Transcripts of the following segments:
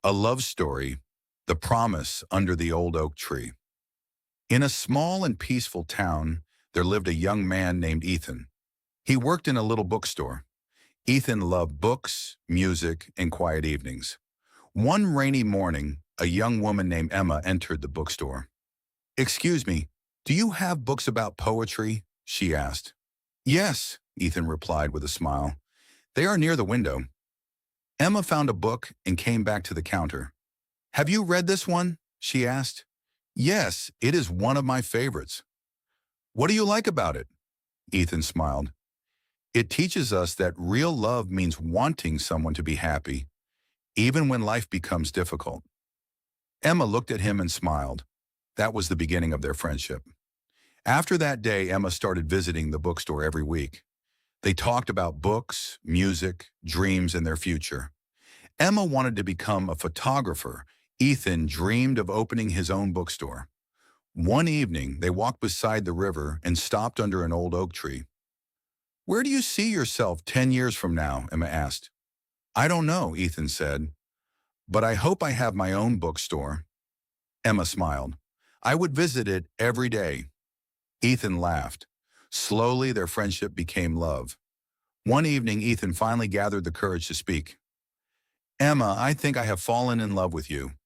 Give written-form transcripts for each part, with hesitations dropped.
A love story, The Promise Under the Old Oak Tree. In a small and peaceful town, there lived a young man named Ethan. He worked in a little bookstore. Ethan loved books, music, and quiet evenings. One rainy morning, a young woman named Emma entered the bookstore. "Excuse me, do you have books about poetry?" she asked. "Yes," Ethan replied with a smile. "They are near the window." Emma found a book and came back to the counter. "Have you read this one?" she asked. "Yes, it is one of my favorites." "What do you like about it?" Ethan smiled. "It teaches us that real love means wanting someone to be happy, even when life becomes difficult." Emma looked at him and smiled. That was the beginning of their friendship. After that day, Emma started visiting the bookstore every week. They talked about books, music, dreams, and their future. Emma wanted to become a photographer. Ethan dreamed of opening his own bookstore. One evening, they walked beside the river and stopped under an old oak tree. "Where do you see yourself 10 years from now?" Emma asked. "I don't know," Ethan said, "but I hope I have my own bookstore." Emma smiled. "I would visit it every day." Ethan laughed. Slowly, their friendship became love. One evening, Ethan finally gathered the courage to speak. "Emma, I think I have fallen in love with you."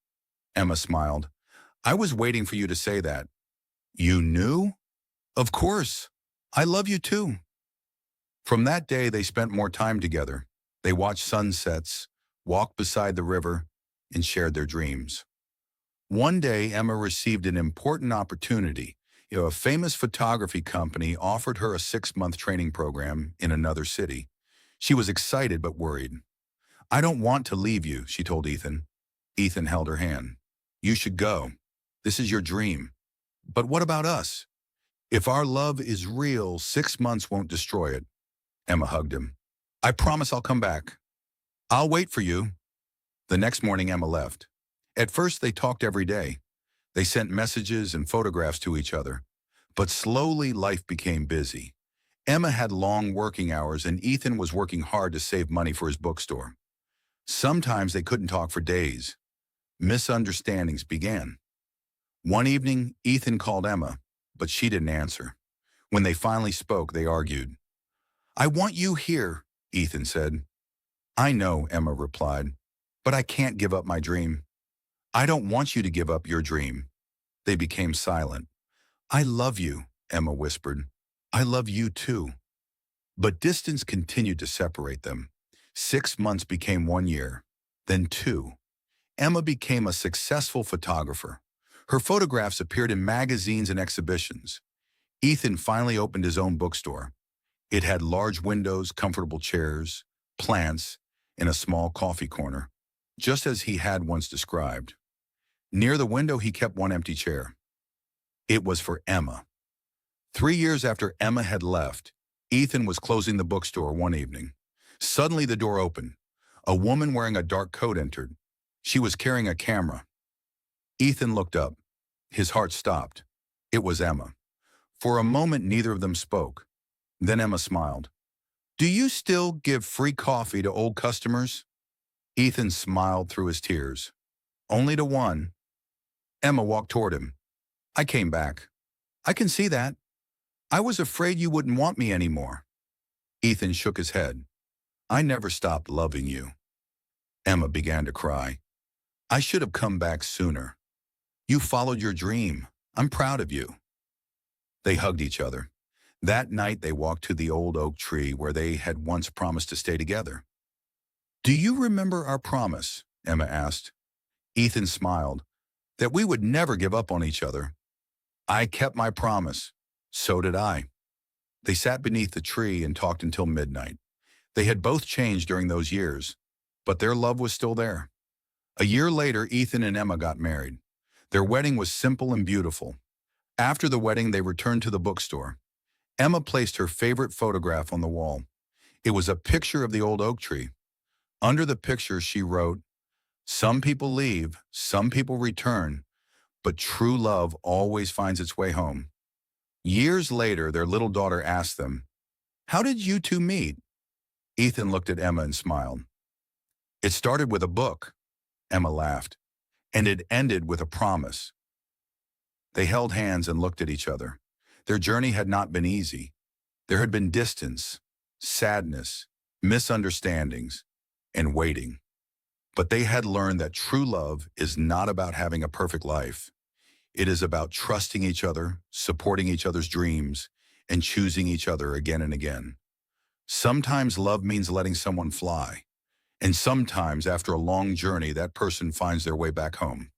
Emma smiled. "I was waiting for you to say that." "You knew?" "Of course. I love you too." From that day, they spent more time together. They watched sunsets, walked beside the river, and shared their dreams. One day, Emma received an important opportunity. A famous photography company offered her a 6-month training program in another city. She was excited but worried. "I don't want to leave you," she told Ethan. Ethan held her hand. "You should go. This is your dream." "But what about us?" "If our love is real, 6 months won't destroy it." Emma hugged him. "I promise I'll come back." "I'll wait for you." The next morning, Emma left. At first, they talked every day. They sent messages and photographs to each other. But slowly, life became busy. Emma had long working hours, and Ethan was working hard to save money for his bookstore. Sometimes they couldn't talk for days. Misunderstandings began. One evening, Ethan called Emma, but she didn't answer. When they finally spoke, they argued. "I want you here," Ethan said. "I know," Emma replied, "but I can't give up my dream." "I don't want you to give up your dream." They became silent. "I love you," Emma whispered. "I love you too." But distance continued to separate them. 6 months became 1 year, then 2. Emma became a successful photographer. Her photographs appeared in magazines and exhibitions. Ethan finally opened his own bookstore. It had large windows, comfortable chairs, plants, and a small coffee corner, just as he had once described. Near the window, he kept one empty chair. It was for Emma. 3 years after Emma had left, Ethan was closing the bookstore one evening. Suddenly, the door opened. A woman wearing a dark coat entered. She was carrying a camera. Ethan looked up. His heart stopped. It was Emma. For a moment, neither of them spoke. Then Emma smiled. "Do you still give free coffee to old customers?" Ethan smiled through his tears. "Only to one." Emma walked toward him. "I came back." "I can see that. I was afraid you wouldn't want me anymore." Ethan shook his head. "I never stopped loving you." Emma began to cry. "I should have come back sooner. You followed your dream. I'm proud of you." They hugged each other. That night, they walked to the old oak tree where they had once promised to stay together. "Do you remember our promise?" Emma asked. Ethan smiled. "That we would never give up on each other." "I kept my promise." "So did I." They sat beneath the tree and talked until midnight. They had both changed during those years, but their love was still there. A year later, Ethan and Emma got married. Their wedding was simple and beautiful. After the wedding, they returned to the bookstore. Emma placed her favorite photograph on the wall. It was a picture of the old oak tree. Under the picture, she wrote, "Some people leave, some people return, but true love always finds its way home." Years later, their little daughter asked them, "How did you two meet?" Ethan looked at Emma and smiled. "It started with a book." Emma laughed. And it ended with a promise. They held hands and looked at each other. Their journey had not been easy. There had been distance, sadness, misunderstandings, and waiting. But they had learned that true love is not about having a perfect life. It is about trusting each other, supporting each other's dreams, and choosing each other again and again. Sometimes love means letting someone fly, and sometimes after a long journey, that person finds their way back home.